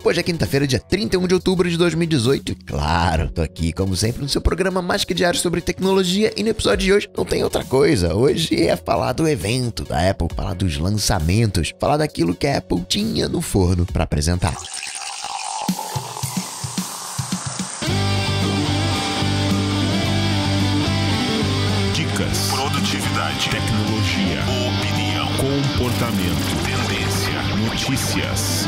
Hoje é quinta-feira, dia 31 de outubro de 2018 e claro, tô aqui como sempre no seu programa mais que diário sobre tecnologia e no episódio de hoje não tem outra coisa. Hoje é falar do evento da Apple, falar dos lançamentos, falar daquilo que a Apple tinha no forno para apresentar. Dicas, produtividade, tecnologia, opinião, comportamento, tendência, notícias.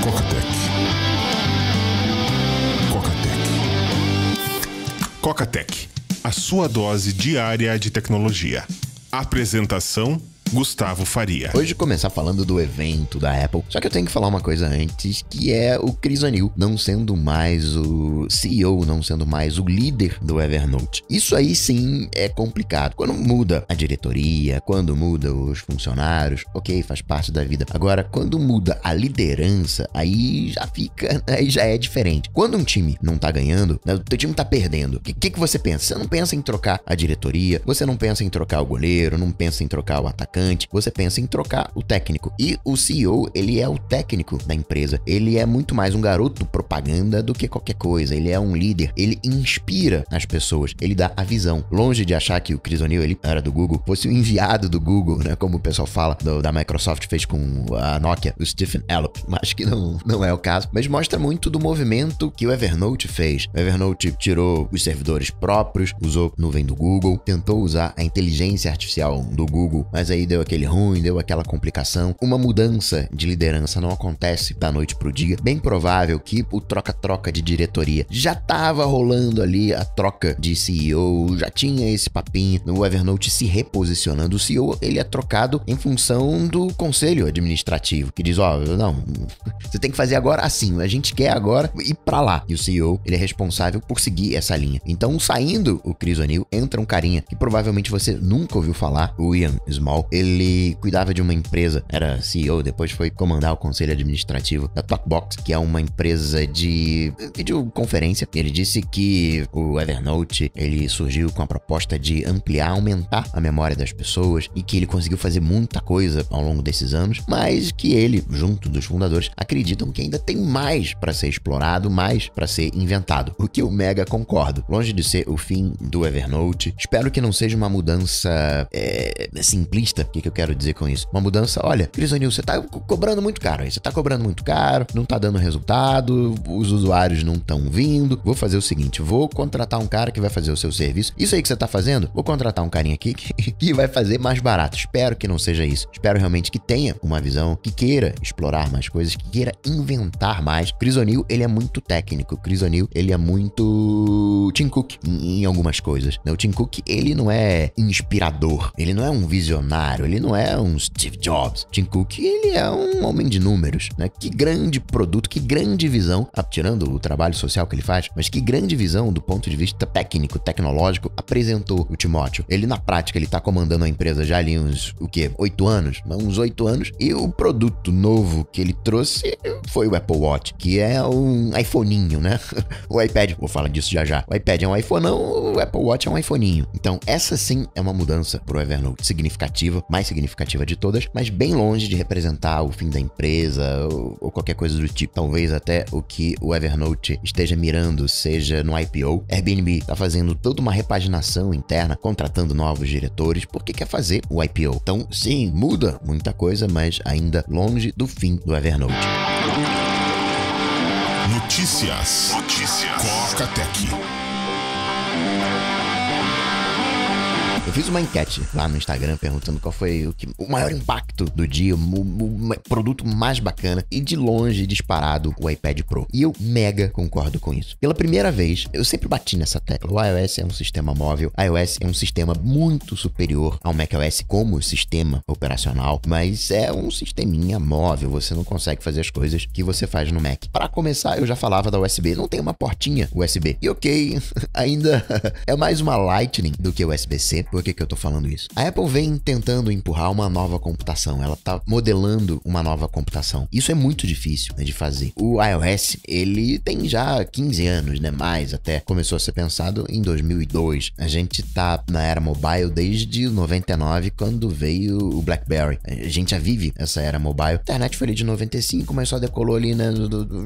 Coca-Tech, a sua dose diária de tecnologia. Apresentação: Gustavo Faria. Hoje começar falando do evento da Apple, só que eu tenho que falar uma coisa antes, que é o Chris O'Neill não sendo mais o CEO, não sendo mais o líder do Evernote. Isso aí sim é complicado. Quando muda a diretoria, quando muda os funcionários, ok, faz parte da vida. Agora, quando muda a liderança, aí já é diferente. Quando um time não tá ganhando, o teu time tá perdendo, o que você pensa? Você não pensa em trocar a diretoria, você não pensa em trocar o goleiro, não pensa em trocar o atacante, você pensa em trocar o técnico. E o CEO, ele é o técnico da empresa. Ele é muito mais um garoto propaganda do que qualquer coisa. Ele é um líder. Ele inspira as pessoas. Ele dá a visão. Longe de achar que o Chris O'Neill, ele era do Google, fosse o enviado do Google, né? Como o pessoal fala, da Microsoft fez com a Nokia, o Stephen Elop. Acho que não é o caso. Mas mostra muito do movimento que o Evernote fez. O Evernote tirou os servidores próprios, usou nuvem do Google, tentou usar a inteligência artificial do Google, mas aí deu aquele ruim, deu aquela complicação. Uma mudança de liderança não acontece da noite pro dia. Bem provável que o troca-troca de diretoria já tava rolando ali, a troca de CEO, já tinha esse papinho, o Evernote se reposicionando. O CEO, ele é trocado em função do conselho administrativo, que diz, não, você tem que fazer agora assim, a gente quer agora ir pra lá. E o CEO, ele é responsável por seguir essa linha. Então, saindo o Chris O'Neill, entra um carinha que provavelmente você nunca ouviu falar, o Ian Small. Ele cuidava de uma empresa, era CEO, depois foi comandar o conselho administrativo da TalkBox, que é uma empresa de videoconferência. Ele disse que o Evernote, ele surgiu com a proposta de ampliar, aumentar a memória das pessoas e que ele conseguiu fazer muita coisa ao longo desses anos, mas que ele, junto dos fundadores, acreditam que ainda tem mais para ser explorado, mais para ser inventado. O que eu mega concordo. Longe de ser o fim do Evernote, espero que não seja uma mudança simplista. O que eu quero dizer com isso? Uma mudança, olha, Chris O'Neill, você tá cobrando muito caro aí, você tá cobrando muito caro, não tá dando resultado, os usuários não estão vindo, vou fazer o seguinte, vou contratar um cara que vai fazer o seu serviço, isso aí que você tá fazendo, vou contratar um carinha aqui que vai fazer mais barato. Espero que não seja isso, espero realmente que tenha uma visão, que queira explorar mais coisas, que queira inventar mais. Chris O'Neill, ele é muito técnico, Chris O'Neill, ele é muito Tim Cook em algumas coisas, né? O Tim Cook, ele não é inspirador, ele não é um visionário, ele não é um Steve Jobs. Tim Cook, ele é um homem de números, né? Que grande produto, que grande visão, tirando o trabalho social que ele faz, mas que grande visão do ponto de vista técnico, tecnológico, apresentou o Timóteo. Ele, na prática, ele tá comandando a empresa já ali uns 8 anos? Uns 8 anos. E o produto novo que ele trouxe foi o Apple Watch, que é um iPhoninho, né? O iPad, vou falar disso já. O iPad é um iPhoneão, o Apple Watch é um iPhoninho. Então, essa sim é uma mudança pro Evernote significativa, mais significativa de todas, mas bem longe de representar o fim da empresa ou qualquer coisa do tipo. Talvez até o que o Evernote esteja mirando seja no IPO. Airbnb tá fazendo toda uma repaginação interna, contratando novos diretores, porque quer fazer o IPO. Então, sim, muda muita coisa, mas ainda longe do fim do Evernote. Notícias. Coca-Tech. Eu fiz uma enquete lá no Instagram perguntando qual foi o maior impacto do dia, o produto mais bacana e de longe disparado o iPad Pro. E eu mega concordo com isso. Pela primeira vez, eu sempre bati nessa tecla. O iOS é um sistema móvel, iOS é um sistema muito superior ao macOS como sistema operacional, mas é um sisteminha móvel, você não consegue fazer as coisas que você faz no Mac. Para começar, eu já falava da USB, não tem uma portinha USB. E ok, ainda é mais uma Lightning do que USB-C. Por que eu tô falando isso? A Apple vem tentando empurrar uma nova computação, ela tá modelando uma nova computação. Isso é muito difícil, né, de fazer. O iOS, ele tem já 15 anos, né, mais até. Começou a ser pensado em 2002. A gente tá na era mobile desde 99, quando veio o BlackBerry. A gente já vive essa era mobile. A internet foi ali de 95, mas só decolou ali, né,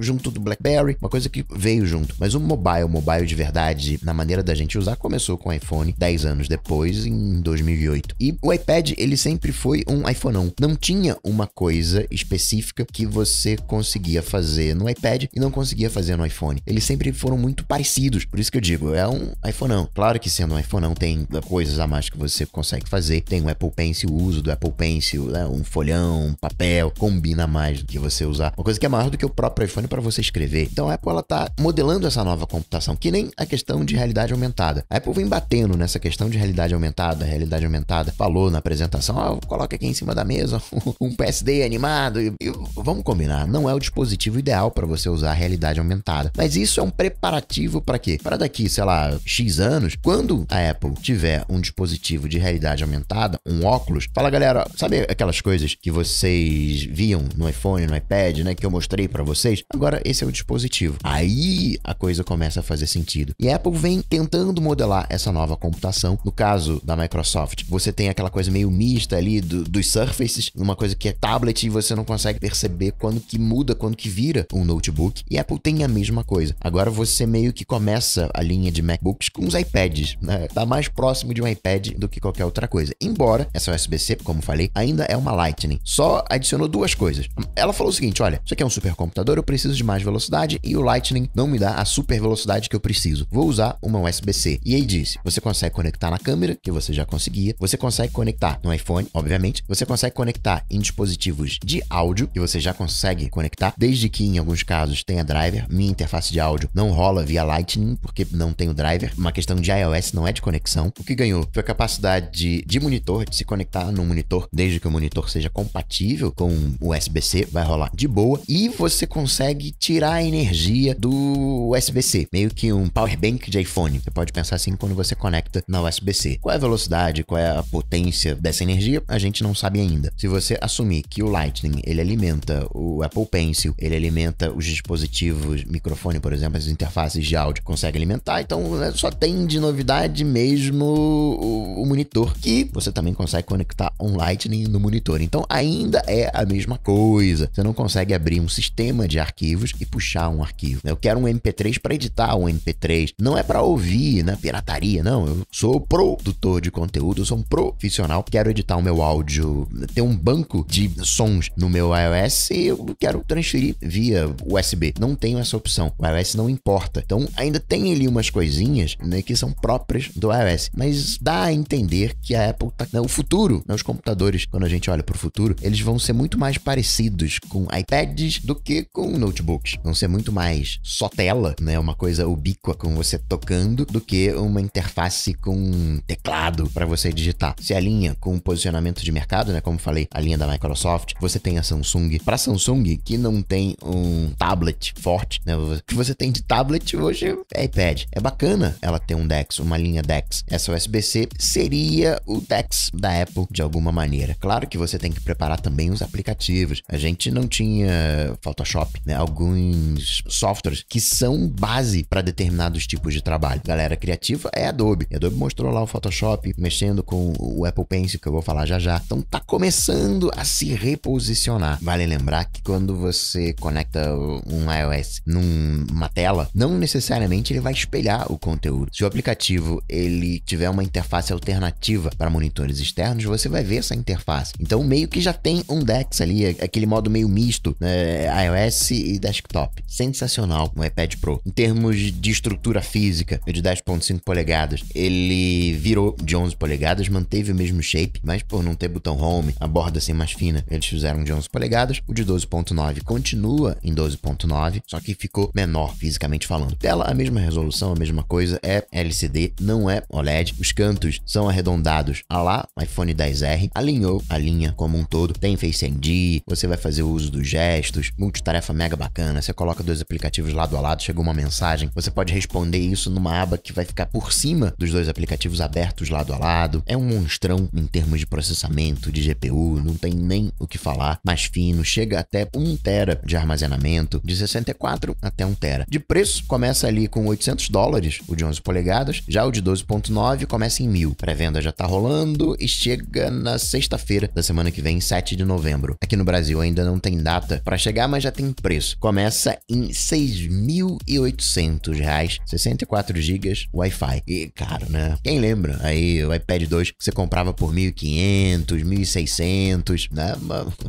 junto do BlackBerry, uma coisa que veio junto. Mas o mobile de verdade, na maneira da gente usar, começou com o iPhone 10 anos depois, em 2008. E o iPad, ele sempre foi um iPhoneão. Não tinha uma coisa específica que você conseguia fazer no iPad e não conseguia fazer no iPhone. Eles sempre foram muito parecidos. Por isso que eu digo, é um iPhoneão. Claro que sendo um iPhoneão tem coisas a mais que você consegue fazer. Tem o Apple Pencil, o uso do Apple Pencil, né? Um folhão, um papel, combina mais do que você usar. Uma coisa que é maior do que o próprio iPhone para você escrever. Então a Apple, ela tá modelando essa nova computação, que nem a questão de realidade aumentada. A Apple vem batendo nessa questão de realidade aumentada. A realidade aumentada falou na apresentação, coloca aqui em cima da mesa um PSD animado e vamos combinar, não é o dispositivo ideal para você usar a realidade aumentada. Mas isso é um preparativo para quê? Para daqui, sei lá, X anos, quando a Apple tiver um dispositivo de realidade aumentada, um óculos, fala galera, sabe aquelas coisas que vocês viam no iPhone, no iPad, né, que eu mostrei para vocês? Agora esse é o dispositivo. Aí a coisa começa a fazer sentido. E a Apple vem tentando modelar essa nova computação. No caso da Microsoft, você tem aquela coisa meio mista ali dos Surfaces, uma coisa que é tablet e você não consegue perceber quando que muda, quando que vira um notebook. E a Apple tem a mesma coisa. Agora você meio que começa a linha de MacBooks com os iPads, né? Tá mais próximo de um iPad do que qualquer outra coisa. Embora essa USB-C, como falei, ainda é uma Lightning. Só adicionou duas coisas. Ela falou o seguinte, olha, isso aqui é um supercomputador, eu preciso de mais velocidade e o Lightning não me dá a super velocidade que eu preciso. Vou usar uma USB-C. E aí disse, você consegue conectar na câmera, que você já conseguia. Você consegue conectar no iPhone, obviamente. Você consegue conectar em dispositivos de áudio, que você já consegue conectar, desde que em alguns casos tenha driver. Minha interface de áudio não rola via Lightning, porque não tem o driver. Uma questão de iOS, não é de conexão. O que ganhou foi a capacidade de monitor, de se conectar no monitor, desde que o monitor seja compatível com o USB-C, vai rolar de boa. E você consegue tirar a energia do USB-C, meio que um power bank de iPhone. Você pode pensar assim quando você conecta na USB-C. Qual é a velocidade, qual é a potência dessa energia? A gente não sabe ainda. Se você assumir que o Lightning, ele alimenta o Apple Pencil, ele alimenta os dispositivos, microfone, por exemplo, as interfaces de áudio, consegue alimentar, então só tem de novidade mesmo o monitor, que você também consegue conectar um Lightning no monitor. Então ainda é a mesma coisa. Você não consegue abrir um sistema de arquivos e puxar um arquivo. Eu quero um MP3 para editar um MP3. Não é para ouvir na pirataria, não. Eu sou produtor de conteúdo, eu sou um profissional. Quero editar o meu áudio, ter um banco de sons no meu iOS e eu quero transferir via USB. Não tenho essa opção. O iOS não importa. Então ainda tem ali umas coisinhas, né, que são próprias do iOS. Mas dá a entender que a Apple tá... O futuro, né, os computadores, quando a gente olha para o futuro, eles vão ser muito mais parecidos com iPads do que com notebooks. Vão ser muito mais só tela, né, uma coisa ubíqua com você tocando, do que uma interface com teclado para você digitar. Se alinha com o posicionamento de mercado, né, como falei, a linha da Microsoft, você tem a Samsung. Para Samsung, que não tem um tablet forte, né, o que você tem de tablet hoje é iPad. É bacana ela ter um DeX, uma linha DeX. Essa USB-C seria o DeX da Apple de alguma maneira. Claro que você tem que preparar também os aplicativos. A gente não tinha Photoshop, né? Alguns softwares que são base para determinados tipos de trabalho. Galera criativa é Adobe. A Adobe mostrou lá o Photoshop, mexendo com o Apple Pencil, que eu vou falar já já. Então tá começando a se reposicionar. Vale lembrar que quando você conecta um iOS numa tela, não necessariamente ele vai espelhar o conteúdo. Se o aplicativo ele tiver uma interface alternativa para monitores externos, você vai ver essa interface. Então meio que já tem um DeX ali, aquele modo meio misto, né, iOS e desktop. Sensacional no iPad Pro. Em termos de estrutura física, de 10.5 polegadas, ele virou de 11 polegadas, manteve o mesmo shape, mas por não ter botão home, a borda ser mais fina, eles fizeram de 11 polegadas. O de 12.9 continua em 12.9, só que ficou menor fisicamente falando. Tela, a mesma resolução, a mesma coisa, é LCD, não é OLED. Os cantos são arredondados a lá iPhone XR, alinhou a linha como um todo, tem Face ID, você vai fazer o uso dos gestos, multitarefa mega bacana, você coloca dois aplicativos lado a lado, chegou uma mensagem, você pode responder isso numa aba que vai ficar por cima dos dois aplicativos abertos produtos lado a lado. É um monstrão em termos de processamento, de GPU, não tem nem o que falar. Mais fino, chega até 1 tera de armazenamento, de 64 até 1 tera. De preço, começa ali com $800, o de 11 polegadas, já o de 12.9 começa em 1.000. Pré-venda já tá rolando e chega na sexta-feira da semana que vem, 7 de novembro. Aqui no Brasil ainda não tem data para chegar, mas já tem preço. Começa em R$ 6.800, 64 GB Wi-Fi. E caro, né? Quem lembra aí o iPad 2 que você comprava por 1.500, 1.600, né?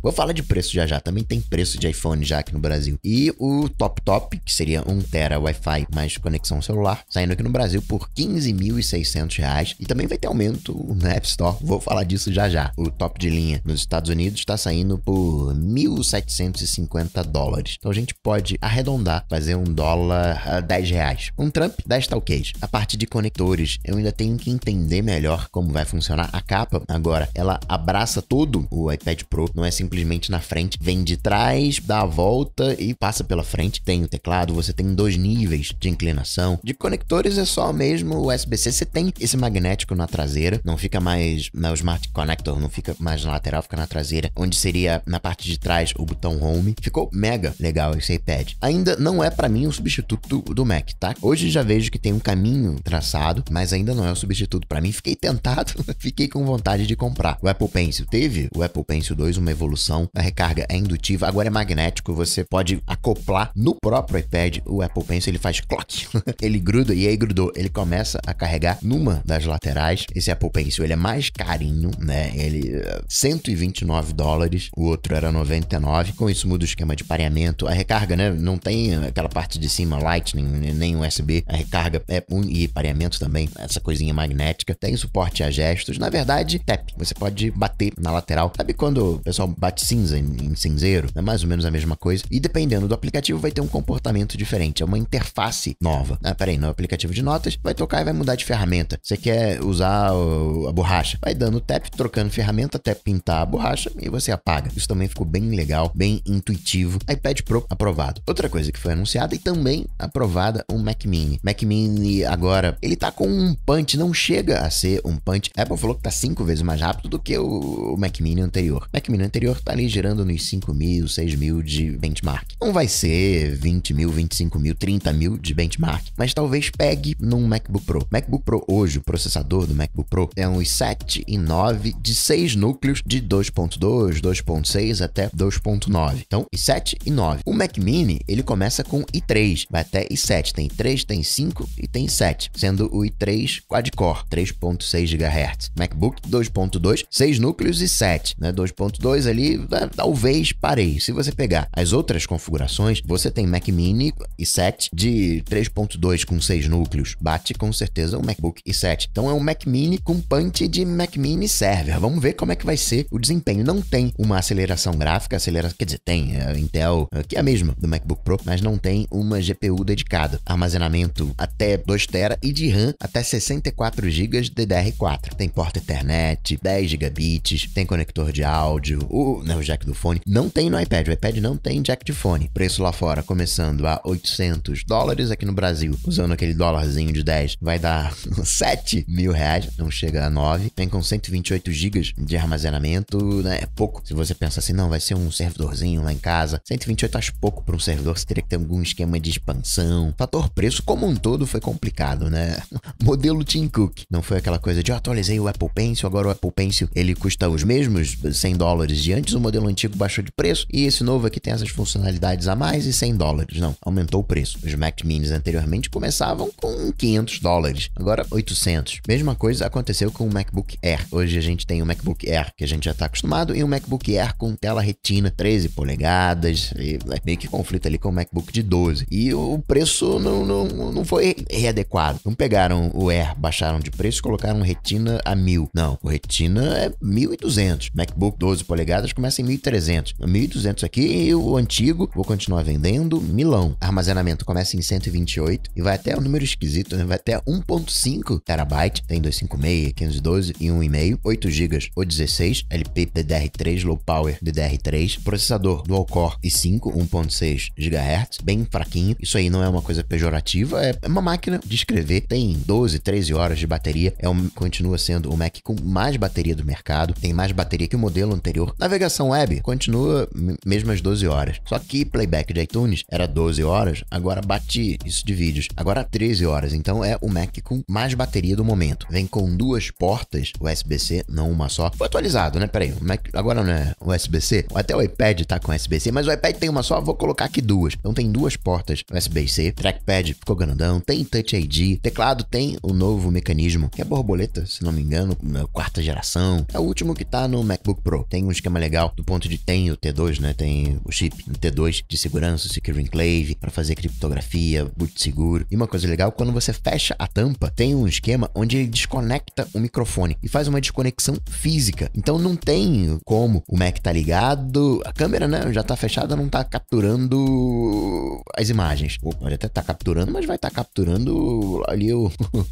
Vou falar de preço já. Também tem preço de iPhone já aqui no Brasil. E o top, que seria 1 tera Wi-Fi mais conexão celular, saindo aqui no Brasil por R$ 15.600. E também vai ter aumento na App Store. Vou falar disso já. O top de linha nos Estados Unidos está saindo por $1.750. Então a gente pode arredondar, fazer $1 a R$10. Um Trump, 10 talquês. A parte de conectores, eu ainda tenho que entender melhor como vai funcionar a capa. Agora, ela abraça todo o iPad Pro, não é simplesmente na frente, vem de trás, dá a volta e passa pela frente. Tem o teclado, você tem 2 níveis de inclinação. De conectores é só mesmo o USB-C. Você tem esse magnético na traseira, não fica mais na Smart Connector, não fica mais na lateral, fica na traseira, onde seria na parte de trás o botão Home. Ficou mega legal esse iPad. Ainda não é pra mim um substituto do Mac, tá? Hoje já vejo que tem um caminho traçado, mas ainda não é um substituto pra mim. Fiquei tentado, fiquei com vontade de comprar. O Apple Pencil teve o Apple Pencil 2, uma evolução. A recarga é indutiva, agora é magnético, você pode acoplar no próprio iPad. O Apple Pencil, ele faz clock. Ele gruda e aí grudou. Ele começa a carregar numa das laterais. Esse Apple Pencil, ele é mais carinho, né? Ele $129, o outro era $99. Com isso muda o esquema de pareamento. A recarga, né? Não tem aquela parte de cima Lightning, nem USB. A recarga e pareamento também, essa coisinha magnética. Tem suporte a gestos. Na verdade, tap. Você pode bater na lateral. Sabe quando o pessoal bate cinza em cinzeiro? É mais ou menos a mesma coisa. E dependendo do aplicativo, vai ter um comportamento diferente. É uma interface nova. No aplicativo de notas, vai tocar e vai mudar de ferramenta. Você quer usar a borracha? Vai dando tap, trocando ferramenta até pintar a borracha e você apaga. Isso também ficou bem legal, bem intuitivo. iPad Pro aprovado. Outra coisa que foi anunciada e também aprovada, um Mac Mini. Mac Mini agora, ele tá com um punch, não chega a ser um punch. A Apple falou que tá 5 vezes mais rápido do que o Mac Mini anterior. O Mac Mini anterior tá ali girando nos 5.000, 6.000 de benchmark. Não vai ser 20.000, 25.000, 30.000 de benchmark, mas talvez pegue num MacBook Pro. MacBook Pro hoje, o processador do MacBook Pro é um i7 e 9 de 6 núcleos de 2.2, 2.6 até 2.9. Então, i7 e 9. O Mac Mini, ele começa com i3, vai até i7. Tem 3, tem 5 e tem 7, sendo o i3 quad-core, 3.6 GHz. MacBook 2.2, 6 núcleos e 7, né? 2.2 ali, talvez parei. Se você pegar as outras configurações, você tem Mac Mini i7 de 3.2 com 6 núcleos. Bate com certeza o MacBook i7. Então é um Mac Mini com punch de Mac Mini server. Vamos ver como é que vai ser o desempenho. Não tem uma aceleração gráfica, quer dizer, tem a Intel, que é a mesma do MacBook Pro, mas não tem uma GPU dedicada. Armazenamento até 2 TB e de RAM até 64 GB DDR4. Tem porta Ethernet, 10 gigabits, tem conector de áudio, o jack do fone. Não tem no iPad, o iPad não tem jack de fone. Preço lá fora começando a $800, aqui no Brasil, usando aquele dólarzinho de 10, vai dar R$7.000, não chega a 9. Tem com 128 GB de armazenamento, né? É pouco. Se você pensa assim, não, vai ser um servidorzinho lá em casa. 128 acho pouco para um servidor, você teria que ter algum esquema de expansão. Fator preço como um todo foi complicado, né? Modelo Tim Cook. Não foi aquela coisa de atualizei o Apple Pencil, agora o Apple Pencil ele custa os mesmos $100 de antes, o modelo antigo baixou de preço e esse novo aqui tem essas funcionalidades a mais e $100. Não, aumentou o preço. Os Mac Minis anteriormente começavam com $500, agora 800. Mesma coisa aconteceu com o MacBook Air. Hoje a gente tem o MacBook Air que a gente já está acostumado e o MacBook Air com tela retina 13 polegadas, e meio que conflito ali com o MacBook de 12. E o preço não foi readequado. Não pegaram o Air, baixaram de preço e colocaram retina a 1.000. Não, o retina é 1.200. MacBook 12 polegadas começa em 1.300. 1.200 aqui e o antigo vou continuar vendendo milão. Armazenamento começa em 128 e vai até um número esquisito, né? Vai até 1.5 terabyte. Tem 256, 512 e 1,5. 8 GB ou 16. LP DDR3, Low Power DDR3. Processador Dual Core i5, 1.6 GHz. Bem fraquinho. Isso aí não é uma coisa pejorativa, é uma máquina de escrever. Tem 12, 13 horas de bateria. bateria, continua sendo o Mac com mais bateria do mercado, tem mais bateria que o modelo anterior. Navegação web continua mesmo às 12 horas. Só que playback de iTunes era 12 horas, agora bate isso de vídeos. Agora 13 horas, então é o Mac com mais bateria do momento. Vem com 2 portas USB-C, não uma só. Foi atualizado, né? Peraí, o Mac agora não é USB-C? Até o iPad tá com USB-C, mas o iPad tem uma só, vou colocar aqui 2. Então tem 2 portas USB-C, trackpad ficou grandão, tem Touch ID, teclado tem o novo mecanismo, que é borboleta, se não me engano, na 4ª geração. É o último que tá no MacBook Pro. Tem um esquema legal do ponto de tem o T2, né? Tem o chip T2 de segurança, Secure Enclave, para fazer criptografia, boot seguro. E uma coisa legal, quando você fecha a tampa, tem um esquema onde ele desconecta o microfone e faz uma desconexão física. Então não tem como o Mac tá ligado, a câmera, né, já tá fechada, não tá capturando as imagens. Ou pode até tá capturando, mas vai estar capturando ali o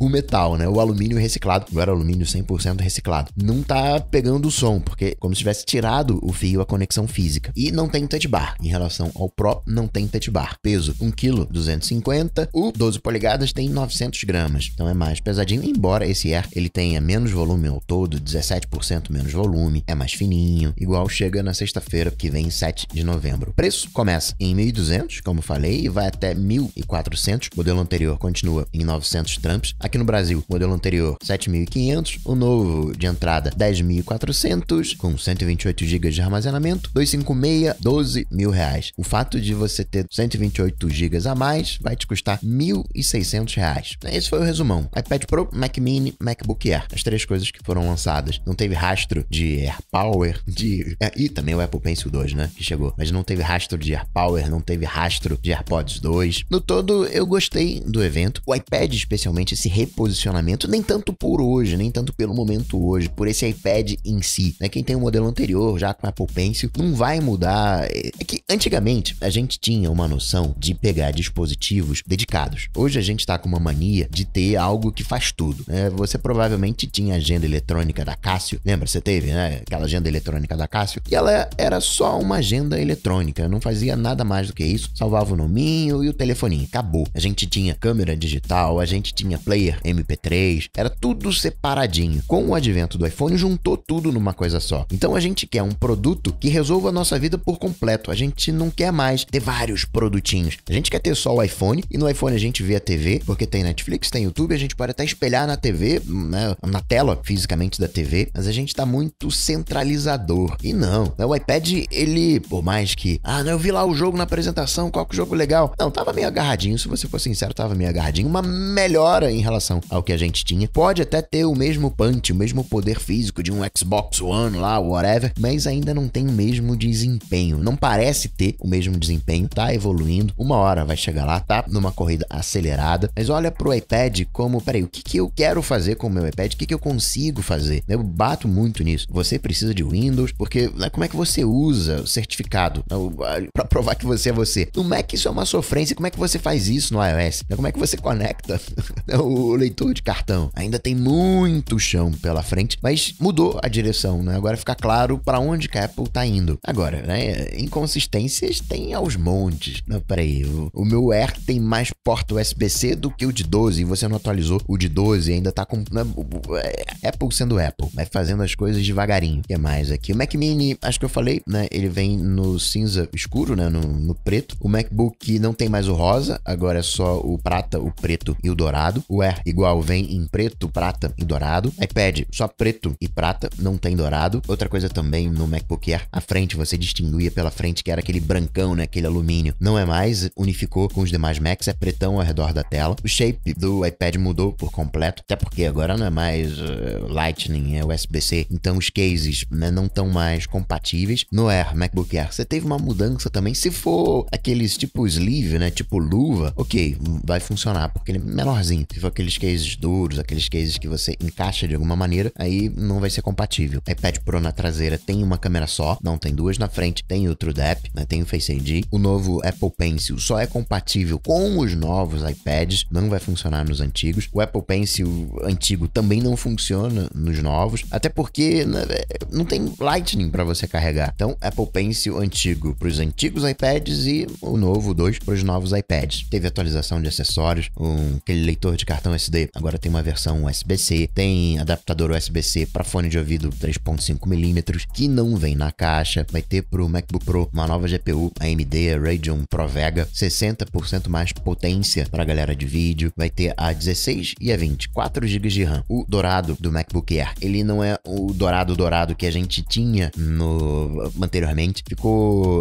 metal, né, o alumínio reciclado. Agora alumínio 100% reciclado. Não tá pegando o som, porque como se tivesse tirado o fio, a conexão física. E não tem touch bar. Em relação ao Pro, não tem touch bar. Peso 1 kg 250, o 12 polegadas tem 900 gramas. Então é mais pesadinho, embora esse Air ele tenha menos volume ao todo, 17% menos volume, é mais fininho, igual chega na sexta-feira, que vem 7 de novembro. O preço começa em 1.200, como falei, e vai até 1.400. O modelo anterior continua em 900 tramps. Aqui no Brasil, o modelo anterior 7.500, o novo de entrada 10.400, com 128 GB de armazenamento, 256, 12 mil reais. O fato de você ter 128 GB a mais vai te custar 1.600 reais. Esse foi o resumão. iPad Pro, Mac Mini, MacBook Air. As 3 coisas que foram lançadas. Não teve rastro de AirPower, e também o Apple Pencil 2, né, que chegou. Mas não teve rastro de AirPower, não teve rastro de AirPods 2. No todo, eu gostei do evento. O iPad, especialmente, esse reposicionamento, nem tanto por hoje, nem tanto pelo momento hoje, por esse iPad em si, né? Quem tem o modelo anterior, já com o Apple Pencil, não vai mudar. É que, antigamente, a gente tinha uma noção de pegar dispositivos dedicados. Hoje a gente tá com uma mania de ter algo que faz tudo, né? Você provavelmente tinha a agenda eletrônica da Casio, lembra? Você teve, né? Aquela agenda eletrônica da Casio, e ela era só uma agenda eletrônica, não fazia nada mais do que isso, salvava o nominho e o telefoninho, acabou. A gente tinha câmera digital, a gente tinha player MP3, era tudo separadinho. Com o advento do iPhone, juntou tudo numa coisa só. Então a gente quer um produto que resolva a nossa vida por completo. A gente não quer mais ter vários produtinhos. A gente quer ter só o iPhone, e no iPhone a gente vê a TV, porque tem Netflix, tem YouTube, a gente pode até espelhar na TV, né, na tela fisicamente da TV, mas a gente tá muito centralizador. E não, o iPad, ele, por mais que, eu vi lá o jogo na apresentação, qual que é o jogo legal? Não, tava meio agarradinho, se você for sincero, tava meio agarradinho, uma melhora em relação ao que a gente tinha. Pode até ter o mesmo punch, o mesmo poder físico de um Xbox One lá, whatever, mas ainda não tem o mesmo desempenho. Não parece ter o mesmo desempenho, tá evoluindo, uma hora vai chegar lá, tá numa corrida acelerada, mas olha pro iPad como, peraí, o que eu quero fazer com o meu iPad? O que eu consigo fazer? Eu bato muito nisso. Você precisa de Windows, porque, né, como é que você usa o certificado pra provar que você é você? No Mac isso é uma sofrência. Como é que você faz isso no iOS? Como é que você conecta o leitor de cartão? Ainda tem muito chão pela frente, mas mudou a direção, né? Agora fica claro para onde que a Apple tá indo. Agora, né, inconsistências tem aos montes. Não, peraí, o meu Air tem mais porta USB-C do que o de 12, e você não atualizou o de 12, ainda tá com, né, Apple sendo Apple, vai fazendo as coisas devagarinho. O que mais aqui? O Mac Mini, acho que eu falei, né, ele vem no cinza escuro, né, no preto. O MacBook não tem mais o rosa, agora é só o prata, o preto e o dourado. O Air igual vem em preto, prata e dourado. iPad só preto e prata, não tem dourado. Outra coisa também no MacBook Air, a frente você distinguia pela frente que era aquele brancão, né, aquele alumínio. Não é mais, unificou com os demais Macs, é pretão ao redor da tela. O shape do iPad mudou por completo, até porque agora não é mais Lightning, é USB-C, então os cases, né, não estão mais compatíveis. No Air, MacBook Air, você teve uma mudança também. Se for aqueles tipo sleeve, né, tipo luva, ok, vai funcionar, porque ele é menorzinho. Se for aqueles cases duros, aqueles cases que você encaixa de alguma maneira, aí não vai ser compatível. iPad Pro na traseira tem uma câmera só, não tem duas. Na frente tem o TrueDepth, né, tem o Face ID. O novo Apple Pencil só é compatível com os novos iPads, não vai funcionar nos antigos. O Apple Pencil antigo também não funciona nos novos, até porque, né, não tem Lightning para você carregar. Então, Apple Pencil antigo para os antigos iPads e o novo 2 para os novos iPads. Teve atualização de acessórios, aquele leitor de cartão SD agora tem uma versão versão USB-C, tem adaptador USB-C para fone de ouvido 3.5mm, que não vem na caixa. Vai ter pro MacBook Pro uma nova GPU AMD Radeon Pro Vega, 60% mais potência para galera de vídeo. Vai ter a 16 e a 20, 4 GB de RAM. O dourado do MacBook Air, ele não é o dourado que a gente tinha anteriormente.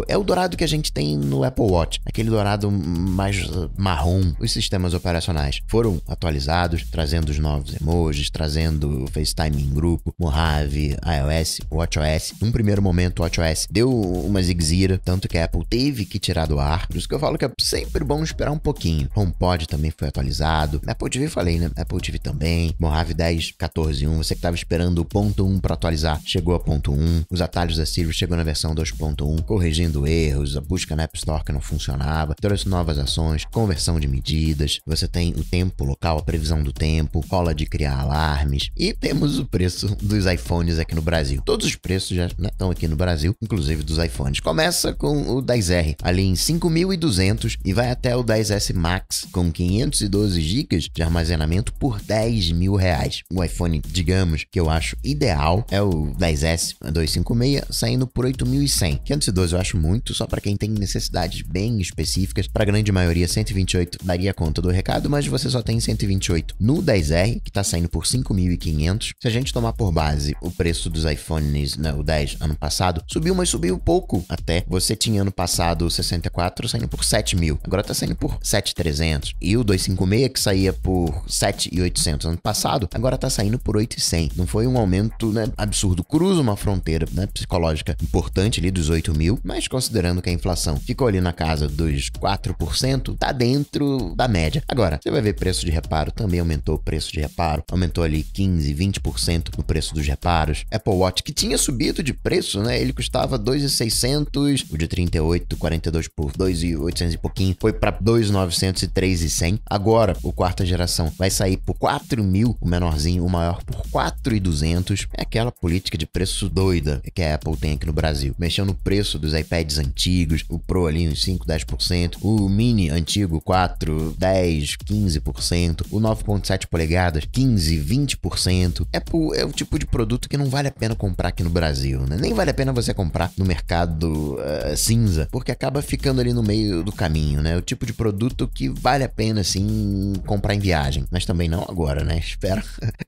É o dourado que a gente tem no Apple Watch, aquele dourado mais marrom. Os sistemas operacionais foram atualizados, trazendo os novos emojis, trazendo FaceTime em grupo, Mojave, iOS, WatchOS. Num primeiro momento, o WatchOS deu uma zigzira, tanto que a Apple teve que tirar do ar. Por isso que eu falo que é sempre bom esperar um pouquinho. HomePod também foi atualizado. Apple TV, falei, né? Apple TV também. Mojave 10.14.1. Você que estava esperando o ponto 1 para atualizar, chegou a ponto 1. Os atalhos da Siri chegou na versão 2.1, corrigindo erros, a busca na App Store que não funcionava, trouxe novas ações, conversão de medidas. Você tem o tempo local, a previsão do tempo, rola de criar alarmes, e temos o preço dos iPhones aqui no Brasil. Todos os preços já estão aqui no Brasil, inclusive dos iPhones. Começa com o 10R ali em 5.200 e vai até o 10S Max com 512 GB de armazenamento por R$10.000. O iPhone, digamos, que eu acho ideal é o 10S 256, saindo por 8.100. 512 eu acho muito, só para quem tem necessidades bem específicas. Para a grande maioria, 128 daria conta do recado, mas você só tem 128 no 10R, que tá saindo por 5.500. Se a gente tomar por base o preço dos iPhones, né, o 10 ano passado, subiu, mas subiu pouco até. Você tinha ano passado o 64 saindo por 7.000, agora tá saindo por 7.300. E o 256, que saía por 7.800 ano passado, agora tá saindo por 8.100. Não foi um aumento, né, absurdo. Cruza uma fronteira, né, psicológica importante ali dos 8.000, mas considerando que a inflação ficou ali na casa dos 4%, tá dentro da média. Agora, você vai ver preço de reparo, também aumentou o preço de reparo, aumentou ali 15, 20% no preço dos reparos. Apple Watch, que tinha subido de preço, né, ele custava 2.600, o de 38, 42 por 2.800 e pouquinho, foi para 2.900 e 3.100. Agora, o quarta geração vai sair por 4.000, o menorzinho, o maior por 4.200. É aquela política de preço doida que a Apple tem aqui no Brasil. Mexeu no preço dos iPads antigos, o Pro ali uns 5, 10%, o Mini antigo 4, 10, 15%, o 9.7 polegadas 15, 20%. Apple é o tipo de produto que não vale a pena comprar aqui no Brasil, né? Nem vale a pena você comprar no mercado cinza, porque acaba ficando ali no meio do caminho, né? O tipo de produto que vale a pena, sim, comprar em viagem, mas também não agora, né?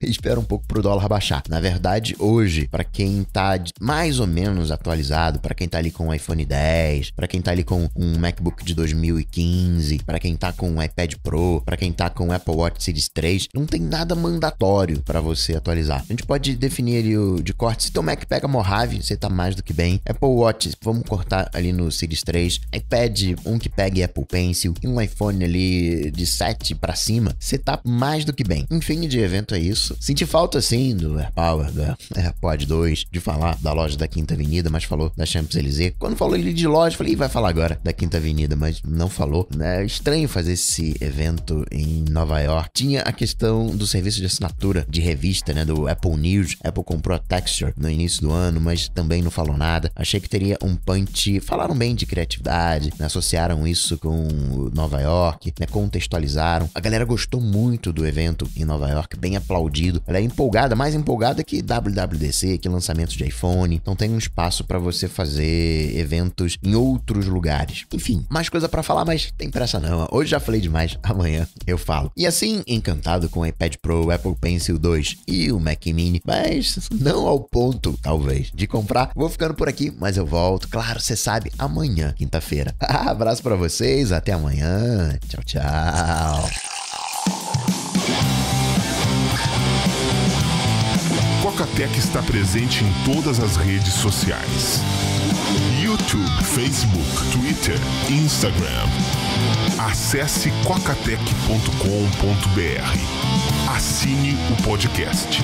Espera um pouco pro dólar baixar. Na verdade, hoje, para quem tá mais ou menos atualizado, para quem tá ali com o iPhone 10, para quem tá ali com um MacBook de 2015, para quem tá com um iPad Pro, para quem tá com o Apple Watch Series 3, não tem nada mandatório para você atualizar. A gente pode definir ali o de corte. Se teu Mac pega Mojave, você tá mais do que bem. Apple Watch, vamos cortar ali no Series 3. iPad, um que pegue Apple Pencil e um iPhone ali de 7 para cima, você tá mais do que bem. Enfim, de evento é isso. Senti falta, sim, do AirPower, da AirPod 2, de falar da loja da Quinta Avenida, mas falou da Champs-Élysées. Quando falou ali de loja, falei, vai falar agora da Quinta Avenida, mas não falou. É estranho fazer esse evento em Nova York. Tinha a questão do serviço de assinatura de revista, né, do Apple News. Apple comprou a Texture no início do ano, mas também não falou nada. Achei que teria um punch. Falaram bem de criatividade, né, associaram isso com Nova York, né, contextualizaram. A galera gostou muito do evento em Nova York, bem aplaudido. Ela é empolgada, mais empolgada que WWDC, que lançamentos de iPhone. Então tem um espaço para você fazer eventos em outros lugares. Enfim, mais coisa para falar, mas tem pressa não. Hoje já falei demais, amanhã eu falo. E assim, encantado com o iPad Pro, o Apple Pencil 2 e o Mac Mini, mas não ao ponto, talvez, de comprar. Vou ficando por aqui, mas eu volto, claro, você sabe, amanhã, quinta-feira. Abraço para vocês, até amanhã. Tchau, tchau. Coca-Tech está presente em todas as redes sociais: YouTube, Facebook, Twitter, Instagram. Acesse cocatec.com.br. Assine o podcast.